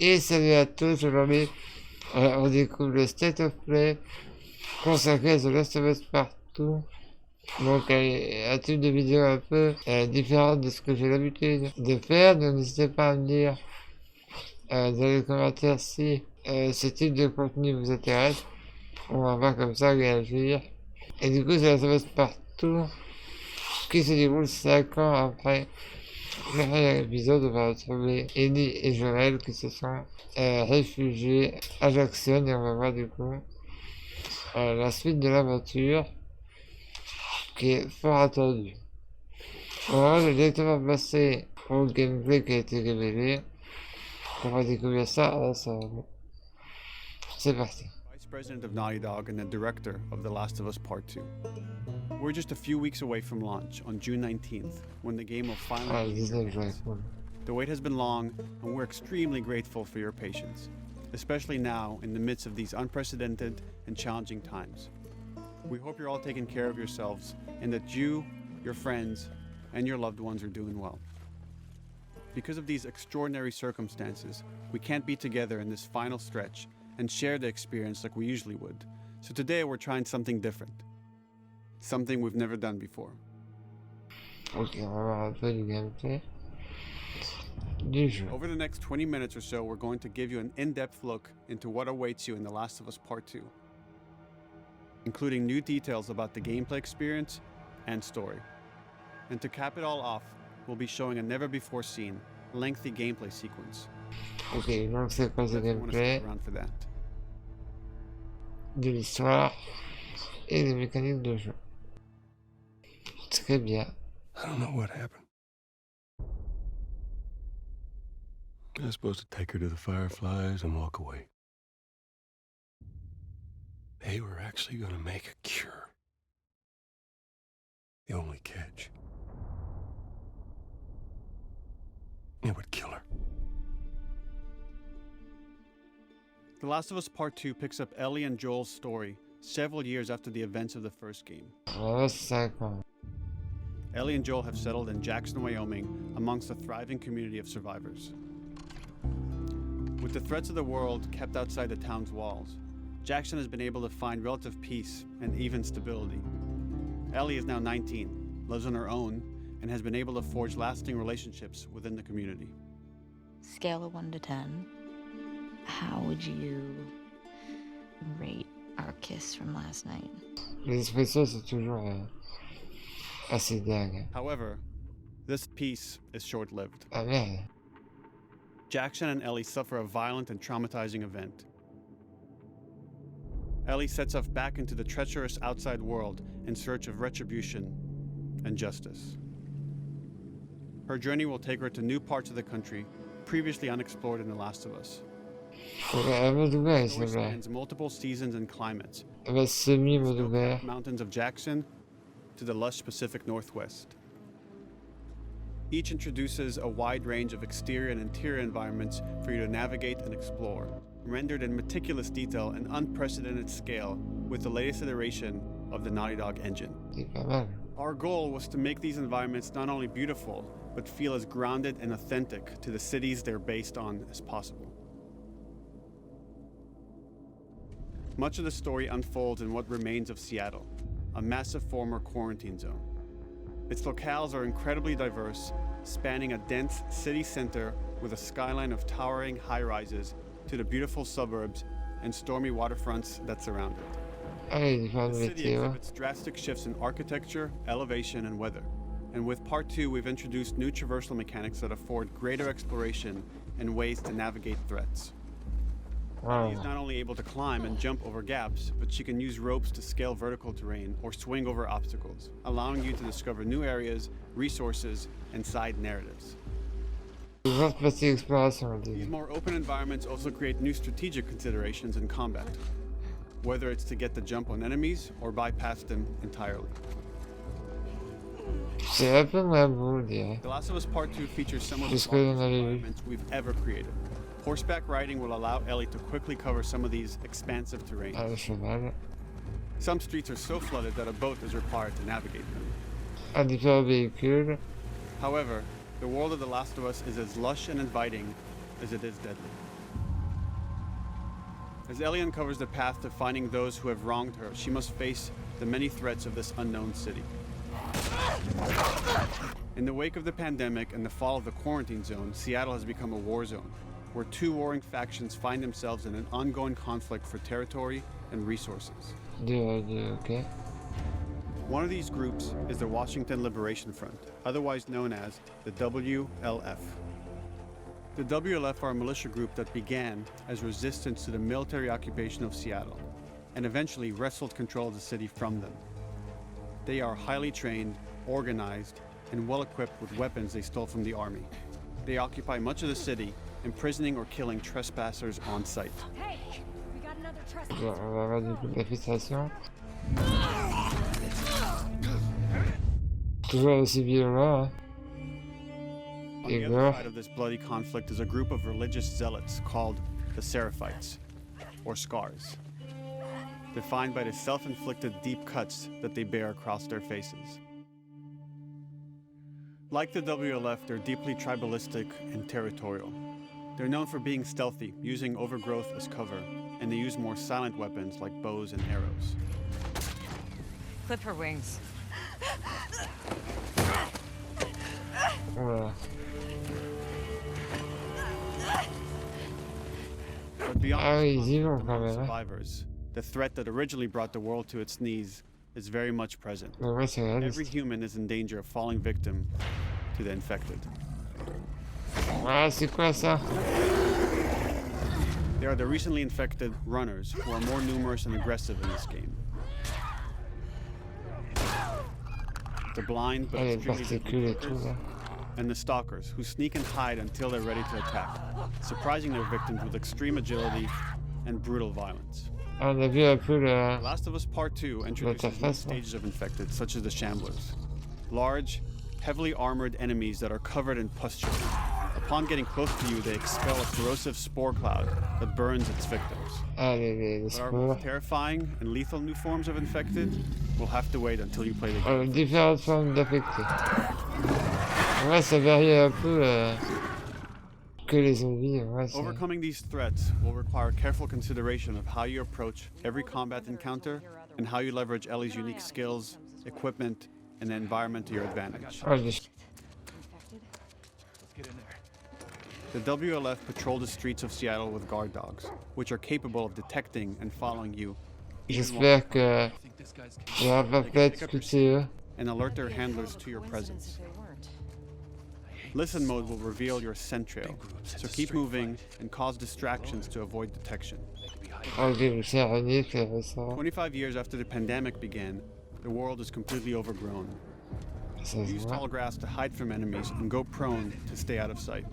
Et salut à tous, aujourd'hui on découvre le State of Play consacré à The Last of Us Partout. Donc un type de vidéo un peu différent de ce que j'ai l'habitude de faire. Donc n'hésitez pas à me dire dans les commentaires si ce type de contenu vous intéresse. On va voir comme ça réagir. Et du coup The Last of Us Partout qui se déroule 5 ans après le premier épisode. On va retrouver Ellie et Joël qui se sont réfugiés à Jackson et on va voir du coup la suite de l'aventure qui est fort attendue. On va directement passer au gameplay qui a été révélé. On va découvrir ça ensemble. C'est parti. Vice President of Naughty Dog and the director of The Last of Us Part 2. We're just a few weeks away from launch on June 19th, when the game will finally be in your hands. The wait has been long, and we're extremely grateful for your patience, especially now in the midst of these unprecedented and challenging times. We hope you're all taking care of yourselves and that you, your friends, and your loved ones are doing well. Because of these extraordinary circumstances, we can't be together in this final stretch and share the experience like we usually would. So today we're trying something different. Something we've never done before. Ok, on va voir un peu du gameplay du jeu. Over the next 20 minutes or so, we're going to give you an in-depth look into what awaits you in The Last of Us Part 2, including new details about the gameplay experience and story. And to cap it all off, we'll be showing a never-before-seen, lengthy gameplay sequence. Ok, donc c'est quoi ce gameplay Around for that. de l'histoire et des mécaniques de jeu. Très bien. I don't know what happened. I was supposed to take her to the Fireflies and walk away. They were actually going to make a cure. The only catch, it would kill her. The Last of Us Part 2 picks up Ellie and Joel's story several years after the events of the first game. Oh, 5 ans. Ellie and Joel have settled in Jackson, Wyoming, amongst a thriving community of survivors. With the threats of the world kept outside the town's walls, Jackson has been able to find relative peace and even stability. Ellie is now 19, lives on her own, and has been able to forge lasting relationships within the community. Scale of 1 to 10, how would you rate our kiss from last night? Les expressions sont toujours assez dingues. However, this peace is short-lived. Ah merde. Jackson and Ellie suffer a violent and traumatizing event. Ellie sets off back into the treacherous outside world in search of retribution and justice. Her journey will take her to new parts of the country previously unexplored in The Last of Us. Mode ouvert, The c'est story vrai. spans multiple seasons and climates, Semi-mode ouvert. mountains of Jackson to the lush Pacific Northwest. Each introduces a wide range of exterior and interior environments for you to navigate and explore, rendered in meticulous detail and unprecedented scale with the latest iteration of the Naughty Dog engine. C'est pas mal. Our goal was to make these environments not only beautiful, but feel as grounded and authentic to the cities they're based on as possible. Much of the story unfolds in what remains of Seattle, a massive former quarantine zone. Its locales are incredibly diverse, spanning a dense city center with a skyline of towering high-rises to the beautiful suburbs and stormy waterfronts that surround it. Ah, les différentes The city météos. exhibits drastic shifts in architecture, elevation, and weather. And with Part 2, we've introduced new traversal mechanics that afford greater exploration and ways to navigate threats. Wow. She's not only able to climb and jump over gaps, but she can use ropes to scale vertical terrain or swing over obstacles, allowing you to discover new areas, resources, and side narratives. Toujours passer l'exploration au These début. more open environments also create new strategic considerations in combat, whether it's to get the jump on enemies or bypass them entirely. C'est un peu moins beau, je dirais. The Last of Us Part 2 features some of the Just 'cause on largest avait vu. environments we've ever created. Horseback riding will allow Ellie to quickly cover some of these expansive terrains. Ah, le cheval. Some streets are so flooded that a boat is required to navigate them. À différents véhicules. However, the world of The Last of Us is as lush and inviting as it is deadly. As Ellie uncovers the path to finding those who have wronged her, she must face the many threats of this unknown city. In the wake of the pandemic and the fall of the quarantine zone, Seattle has become a war zone, where two warring factions find themselves in an ongoing conflict for territory and resources. Okay. One of these groups is the Washington Liberation Front, otherwise known as the WLF. The WLF are a militia group that began as resistance to the military occupation of Seattle, and eventually wrestled control of the city from them. They are highly trained, organized, and well-equipped with weapons they stole from the army. They occupy much of the city, imprisoning or killing trespassers on sight. Hey, we got another trespasser. On va avoir du coup de la frustration. Toujours aussi violent, hein. On the other side of this bloody conflict is a group of religious zealots called the Seraphites, or Scars, defined by the self-inflicted deep cuts that they bear across their faces. Like the WLF, they're deeply tribalistic and territorial. They're known for being stealthy, using overgrowth as cover, and they use more silent weapons like bows and arrows. Clip her wings. Voilà. But beyond Ah oui, the ils y vont conflict quand among même, hein. survivors, the threat that originally brought the world to its knees is very much present. Mais ouais, c'est réaliste. Every human is in danger of falling victim to the infected. Ah, c'est quoi ça? They are the recently infected runners, who are more numerous and aggressive in this game. The blind but Ah, les extremely particules et deadly tout là. workers, and the stalkers, who sneak and hide until they're ready to attack, surprising their victims with extreme agility and brutal violence. Ah, on a vu un peu le... Last of Us Part 2 introduces new L'interface, hein. stages of infected, such as the Shamblers. Large, heavily armored enemies that are covered in pustule. Upon getting close to you, they expel a corrosive spore cloud that burns its victims. Ah, les But our spores. most terrifying and lethal new forms of infected will have to wait until you play the game. Différentes formes d'affectés. Ouais, ça varie un peu que les zombies. Ouais, c'est... Overcoming these threats will require careful consideration of how you approach every combat encounter and how you leverage Ellie's unique skills, equipment, and the environment to your advantage. Ah, j'ai... The WLF patrol the streets of Seattle with guard dogs, which are capable of detecting and following you, J'espère que il n'y aura pas peut-être que c'est eux. and alert their handlers to your presence. Listen mode will reveal your scent trail, so keep moving and cause distractions to avoid detection. Ah, ok, mais c'est renier, c'est récent. 25 years after the pandemic began, the world is completely overgrown. Ça se Use voit. tall grass to hide from enemies and go prone to stay out of sight.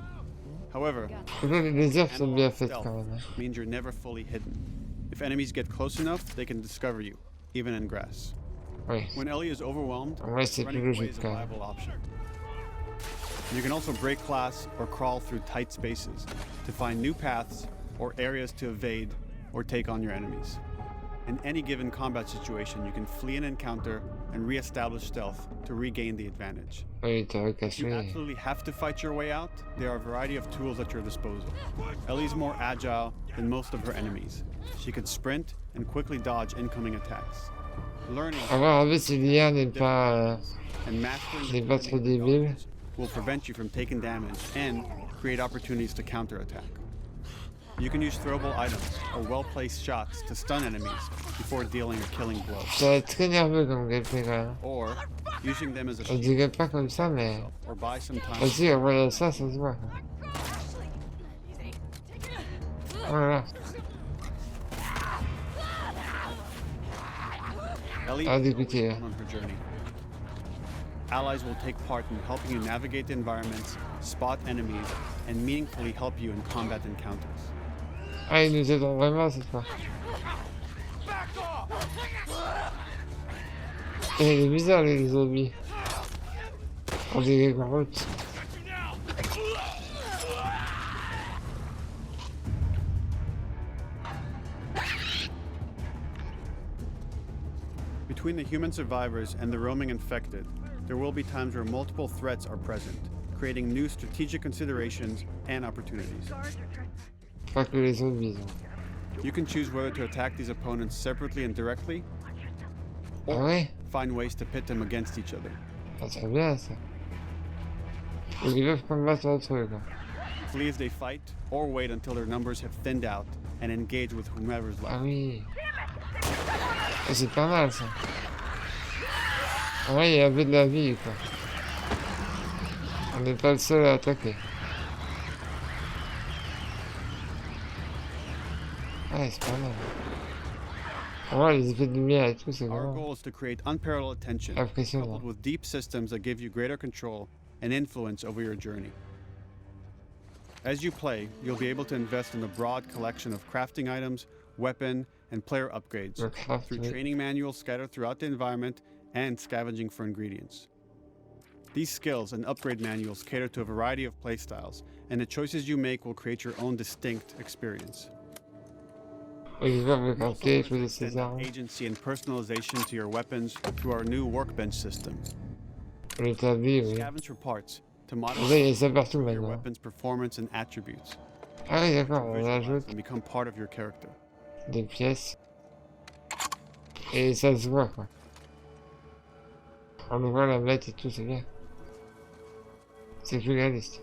However, Les herbes sont bien faites stealth quand même. means you're never fully hidden. If enemies get close enough, they can discover you, even in grass. Oui. When Ellie is overwhelmed, Ouais, c'est plus running away logique is a quand même. viable option. You can also break class or crawl through tight spaces to find new paths or areas to evade or take on your enemies. In any given combat situation, you can flee an encounter and re-establish stealth to regain the advantage. Oui, t'aurais If you caché. absolutely have to fight your way out, there are a variety of tools at your disposal. Ellie's more agile than most of her enemies. She can sprint and quickly dodge incoming attacks. Learning Avoir enlevé ces liens n'est pas... and mastering n'est pas trop débile. will prevent you from taking damage and create opportunities to counterattack. You can use throwable items or well-placed shots to stun enemies before dealing a killing blow, Ça va être très nerveux comme gameplay quand même. or using them as a On shield, dirait pas comme ça, mais... or buy some time. Aussi, voilà, ça se voit. Voilà. Ellie Ah, is dégoûté, always on her journey. Allies will take part in helping you navigate the environments, spot enemies, and meaningfully help you in combat encounters. Ah, ils nous aident vraiment cette fois. Et il est bizarre les zombies. On dirait Groot. Between the human survivors and the roaming infected, there will be times where multiple threats are present, creating new strategic considerations and opportunities. Pas que les zombies. You can choose whether to attack these opponents separately and directly, Ah or ouais? find ways to pit them against each other. Ah, très bien ça. Donc ils peuvent combattre entre eux quoi. Flee if they fight, or wait until their numbers have thinned out and engage with whomever's Ah left. oui. Ah, c'est pas mal ça. Ah ouais, il y avait de la vie quoi. On n'est pas le seul à attaquer. Ah, c'est pas mal. Ah ouais, les effets de lumière et tout, c'est Our vraiment goal is to create unparalleled attention, impressionnant. coupled with deep systems that give you greater control and influence over your journey. As you play, you'll be able to invest in a broad collection of crafting items, weapon, and player upgrades Le craft, through oui. training manuals scattered throughout the environment and scavenging for ingredients. These skills and upgrade manuals cater to a variety of playstyles, and the choices you make will create your own distinct experience. Oui, ils peuvent We also crafter, want to choisir ses extend armes. agency and personalization to your weapons through our new workbench system. L'établi, oui. Scavenge for parts to Là, il y modify a ça partout your maintenant. weapon's performance and attributes. Ah oui, d'accord, on Visualize ajoute and become part of your character. des pièces. Et ça se voit, quoi. On le voit la bête et tout, c'est bien. C'est plus réaliste.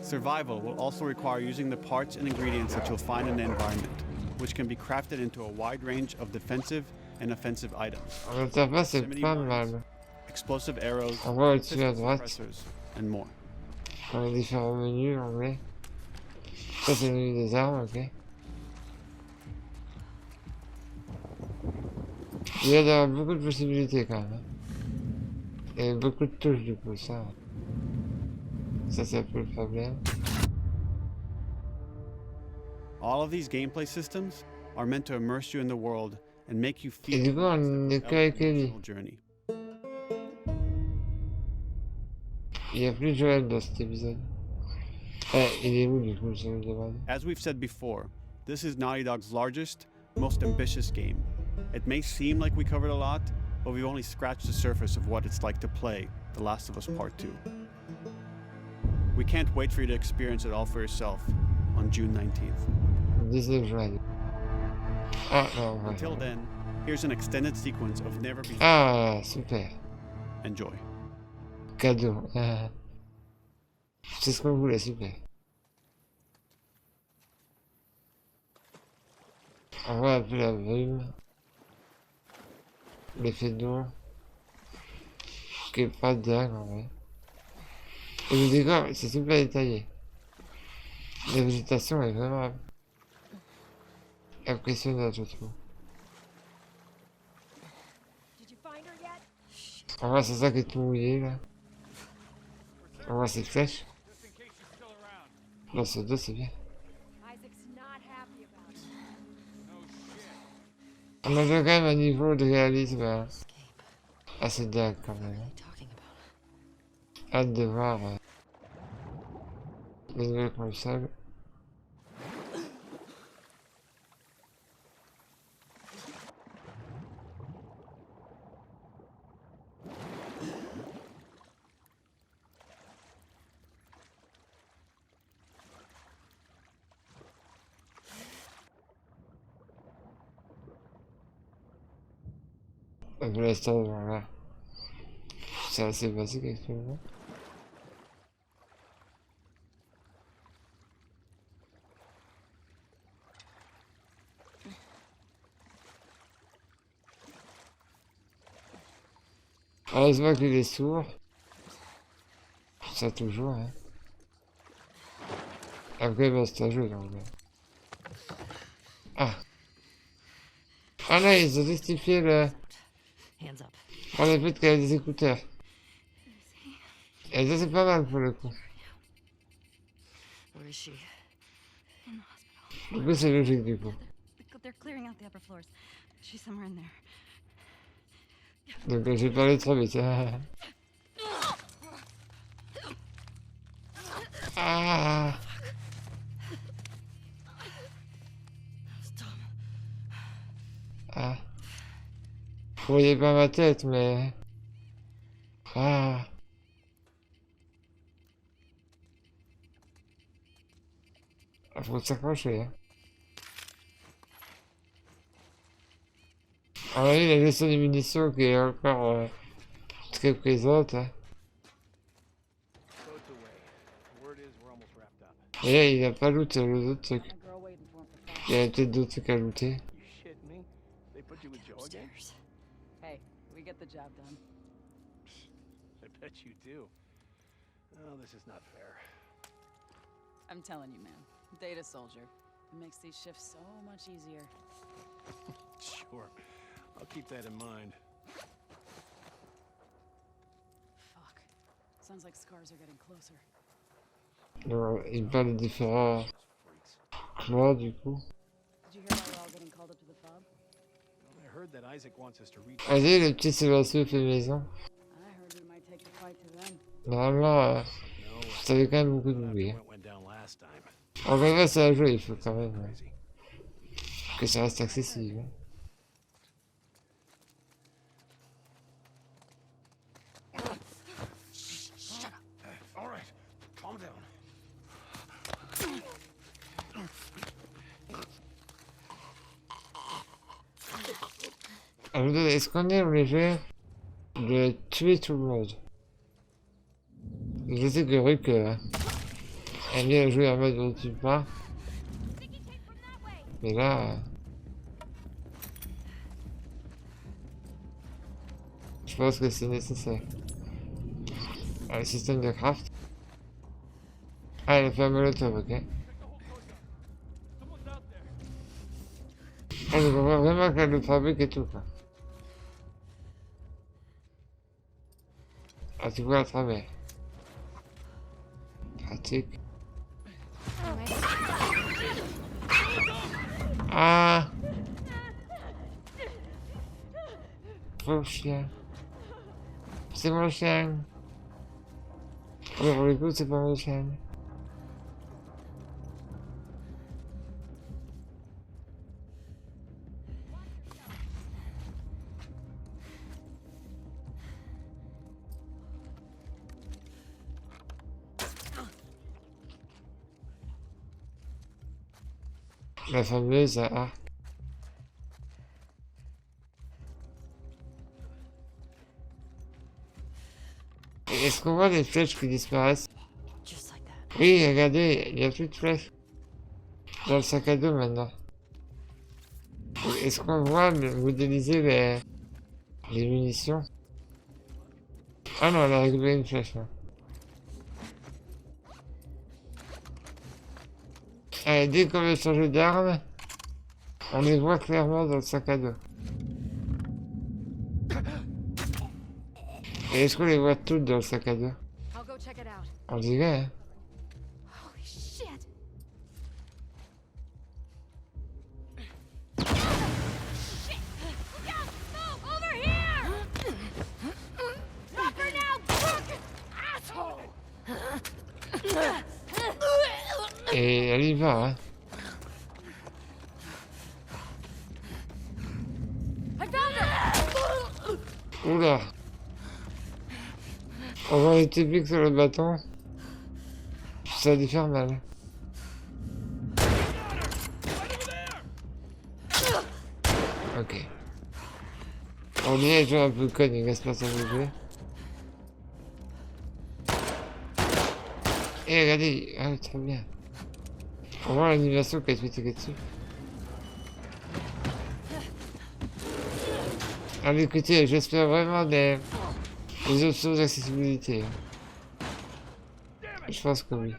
Survival will also require using the parts and ingredients that you'll find in the environment, which can be crafted into a wide range of defensive and offensive items. L'interface, c'est Proximity pas mines, mal. explosive arrows, On voit au-dessus à pistol droite, suppressors, and more. dans les différents menus anglais. Ça, c'est le menu des armes, ok. Il y a d'avoir beaucoup de possibilités quand même. Hein. Et beaucoup de touches du coup, ça. Ça, c'est un peu le problème. All of these gameplay systems are meant to immerse you in the world and make you Et feel du coup, on est qu'avec Ellie. emotional journey. Il n'y a plus Joël dans cet épisode. Il est où du coup, je me demande. As we've said before, this is Naughty Dog's largest, most ambitious game. It may seem like we covered a lot, but we've only scratched the surface of what it's like to play The Last of Us Part 2. We can't wait for you to experience it all for yourself on June 19th. 19 juin. Ah, non, ouais. Until then, here's an extended sequence of Never Before. Ah, super. Enjoy. Cadeau. C'est ce qu'on voulait, super. On voit un peu la brume. L'effet d'eau. Qui est pas dingue en vrai. Et le décor, c'est super détaillé. La végétation est vraiment impressionnante, je trouve. Did you find her yet? On voit c'est ça qui est tout mouillé là. On voit ses flèches. Dans ce dos, c'est bien. Isaac's not happy about it. On a quand même un niveau de réalisme assez dingue quand même. Talking about Hâte de voir les nouvelles consoles. Pour l'instant, voilà. C'est assez basique actuellement. Heureusement qu'il est sourd. Ça toujours, hein. Après, bah, c'est un jeu, donc. Ah. Ah là, ils ont justifié le... hands up. On a fait qu'il y a des écouteurs. Et ça, c'est pas mal pour le coup. Where is she? In the hospital. Du coup, c'est logique, du coup. They're clearing out the upper floors. She's somewhere in there. Donc, j'ai parlé trop vite. Ah. Ah. Vous voyez pas ma tête, mais... Ah. Faut s'accrocher. Hein. Alors, la gestion des munitions qui est encore très présente. Hein. Et là, il a pas looté les autres trucs. Il y a peut-être d'autres trucs à looter. Upstairs. Hey, we get the job done. I bet you do. Oh, this is not fair. I'm telling you, man. Data soldier. It makes these shifts so much easier. Sure. I'll keep that in mind. Fuck. Sounds like scars are getting closer. Alors, il parle des différents clones du coup. Did you hear why we're all getting called up to the fob? I heard that Isaac wants us to reach. Allez, le petit Sébastien fait maison. I heard we might take the fight to them. Normalement, ça avait quand même beaucoup de bruit. Hein. En vrai, ça a joué, il faut quand même que ça reste accessible. Hein. Alors, est-ce qu'on est obligé de tuer tout le monde? Je sais que Ruck aime bien jouer en mode on tue pas. Mais là... je pense que c'est nécessaire. Le système de craft. Ah, il a fait un molotov, ok. Ah, donc on voit vraiment qu'elle le fabrique et tout, quoi. Ah, tu vois à travers. Pratique. Ah! Pauvre chien. C'est mon chien. Mais pour le coup, c'est pas mon chien. La fameuse arc. Est-ce qu'on voit les flèches qui disparaissent? Oui, regardez, il n'y a plus de flèches. Dans le sac à dos maintenant. Est-ce qu'on voit modéliser les munitions? Ah non, elle a réglé une flèche là. Allez, dès qu'on veut changer d'arme, on les voit clairement dans le sac à dos. Et est-ce qu'on les voit toutes dans le sac à dos? On dirait, hein. Holy shit! Shit! Look out! No! Over here! Drop her now, crook! Asshole! Et elle y va, hein. Oula. On voit les typiques sur le bâton. Ça a dû faire mal. Ok. On y est, joué un peu con, il reste pas sans bouger. Et regardez, ah, très bien. On voit l'animation qui a été tirée dessus. Allez, écoutez, j'espère vraiment des options d'accessibilité. Je pense que oui.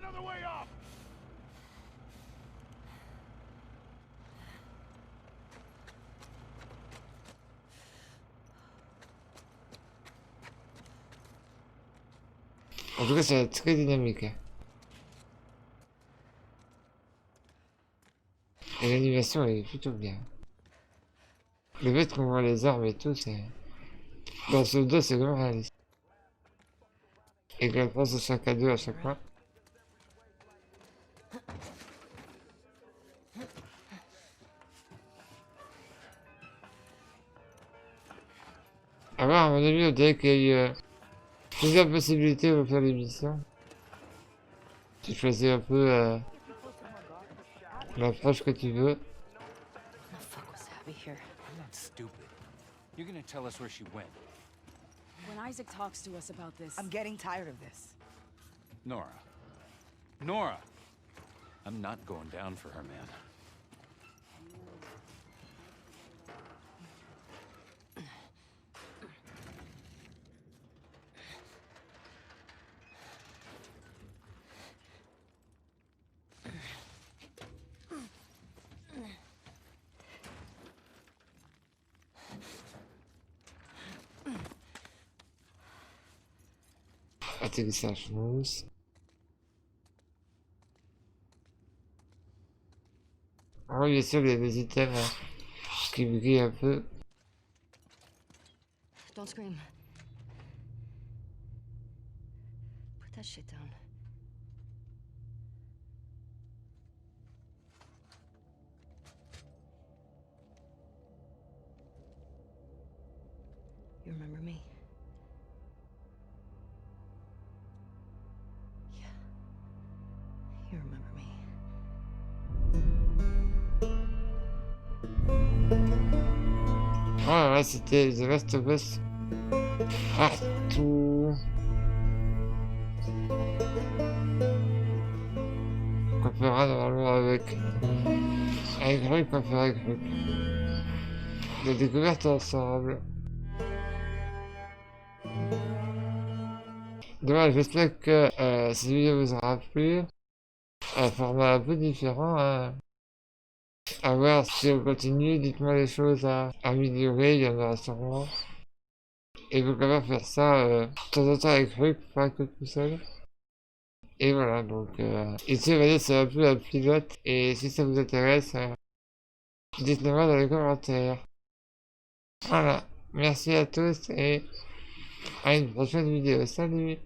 En tout cas, c'est très dynamique. Hein. Et l'animation est plutôt bien. Le fait qu'on voit les armes et tout, c'est... Dans ce dos, c'est vraiment réaliste. Et qu'elle prend ce sac à dos à chaque fois. Alors, à mon avis, on dirait qu'il y a eu plusieurs possibilités pour faire l'émission. J'ai choisi un peu l'approche que tu veux. What the fuck was Abby here? I'm not stupid. You're gonna tell us where she went. When Isaac talks to us about this... I'm getting tired of this. Nora. Nora! I'm not going down for her, man. Atterrissage mousse. Alors bien sûr, il y a des items qui brillent un peu. Don't scream. Put that shit down. You remember me? Yeah. You remember me. Voilà, c'était The Last of Us Partout. Qu'on fera normalement avec Greg, qu'on fera avec Greg. La découverte ensemble. Donc j'espère que cette vidéo vous aura plu. Un format un peu différent. Hein. À voir si on continue, dites-moi les choses à améliorer, il y en aura sûrement. Et vous pouvez faire ça de temps en temps avec Ruc, pas que tout seul. Et voilà, donc ici, on va dire c'est un peu un pilote. Et si ça vous intéresse, dites-le moi dans les commentaires. Voilà, merci à tous et à une prochaine vidéo. Salut!